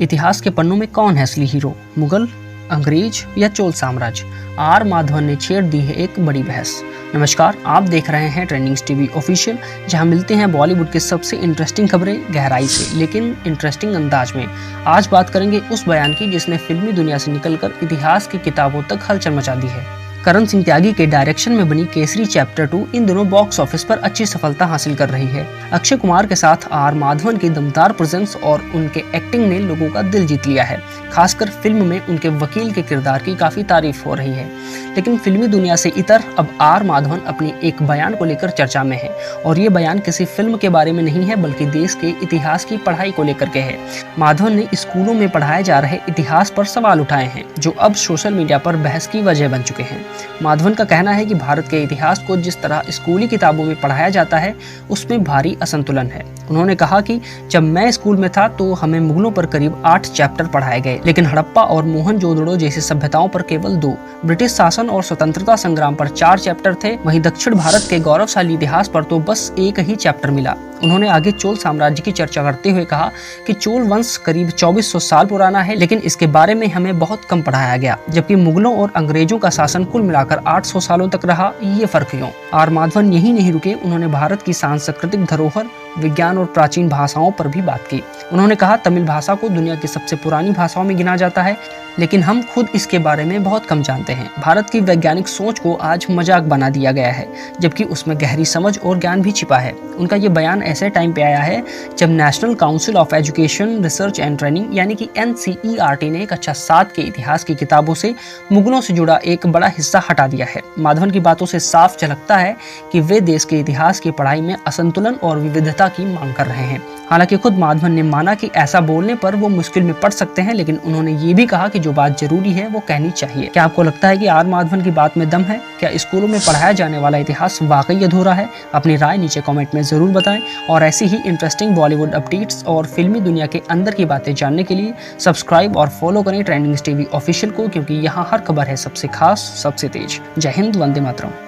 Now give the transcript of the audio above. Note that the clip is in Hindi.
इतिहास के पन्नों में कौन है असली हीरो, मुगल, अंग्रेज या चोल साम्राज्य? आर माधवन ने छेड़ दी है एक बड़ी बहस। नमस्कार, आप देख रहे हैं ट्रेंडिंग्स टीवी ऑफिशियल, जहां मिलते हैं बॉलीवुड के सबसे इंटरेस्टिंग खबरें गहराई से लेकिन इंटरेस्टिंग अंदाज में। आज बात करेंगे उस बयान की जिसने फिल्मी दुनिया से निकलकर इतिहास की किताबों तक हलचल मचा दी है। करण सिंह त्यागी के डायरेक्शन में बनी केसरी चैप्टर 2 इन दिनों बॉक्स ऑफिस पर अच्छी सफलता हासिल कर रही है। अक्षय कुमार के साथ आर माधवन की दमदार प्रेजेंस और उनके एक्टिंग ने लोगों का दिल जीत लिया है। खासकर फिल्म में उनके वकील के किरदार की काफी तारीफ हो रही है। लेकिन फिल्मी दुनिया से इतर अब आर माधवन अपनी एक बयान को लेकर चर्चा में है, और ये बयान किसी फिल्म के बारे में नहीं है बल्कि देश के इतिहास की पढ़ाई को लेकर के है। माधवन ने स्कूलों में पढ़ाए जा रहे इतिहास पर सवाल उठाए हैं, जो अब सोशल मीडिया पर बहस की वजह बन चुके हैं। माधवन का कहना है कि भारत के इतिहास को जिस तरह स्कूली किताबों में पढ़ाया जाता है उसमें भारी असंतुलन है। उन्होंने कहा कि जब मैं स्कूल में था तो हमें मुगलों पर करीब 8 चैप्टर पढ़ाए गए, लेकिन हड़प्पा और मोहनजोदड़ो जैसी सभ्यताओं पर केवल 2, ब्रिटिश शासन और स्वतंत्रता संग्राम पर 4 चैप्टर थे। वहीं दक्षिण भारत के गौरवशाली इतिहास पर तो बस एक ही चैप्टर मिला। उन्होंने आगे चोल साम्राज्य की चर्चा करते हुए कहा कि चोल वंश करीब 2400 साल पुराना है, लेकिन इसके बारे में हमें बहुत कम पढ़ाया गया, जबकि मुगलों और अंग्रेजों का शासन कुल मिलाकर 800 सालों तक रहा। ये फर्क क्यों? आर माधवन यही नहीं रुके, उन्होंने भारत की सांस्कृतिक धरोहर, विज्ञान और प्राचीन भाषाओं पर भी बात की। उन्होंने कहा, तमिल भाषा को दुनिया की सबसे पुरानी भाषाओं में गिना जाता है, लेकिन हम खुद इसके बारे में बहुत कम जानते हैं। भारत की वैज्ञानिक सोच को आज मजाक बना दिया गया है, जबकि उसमें गहरी समझ और ज्ञान भी छिपा है। उनका ये बयान ऐसे टाइम पे आया है जब national council of education, research and training यानी कि NCERT ने कक्षा 7 के इतिहास की किताबों से मुगलों से जुड़ा एक बड़ा हिस्सा हटा दिया है। माधवन की बातों से साफ झलकता है कि वे देश के इतिहास की पढ़ाई में असंतुलन और विविधता की मांग कर रहे हैं। हालांकि खुद माधवन ने माना कि ऐसा बोलने पर वो मुश्किल में पड़ सकते हैं, लेकिन उन्होंने ये भी कहा कि जो बात जरूरी है वो कहनी चाहिए। क्या आपको लगता है कि आर माधवन की बात में दम है? क्या स्कूलों में पढ़ाया जाने वाला इतिहास वाकई अधूरा है? अपनी राय नीचे कमेंट में जरूर बताएं, और ऐसी ही इंटरेस्टिंग बॉलीवुड अपडेट्स और फिल्मी दुनिया के अंदर की बातें जानने के लिए सब्सक्राइब और फॉलो करें ट्रेंडिंग्स टीवी ऑफिशियल को, क्योंकि यहाँ हर खबर है सबसे खास, सबसे तेज। जय हिंद, वंदे मातरम।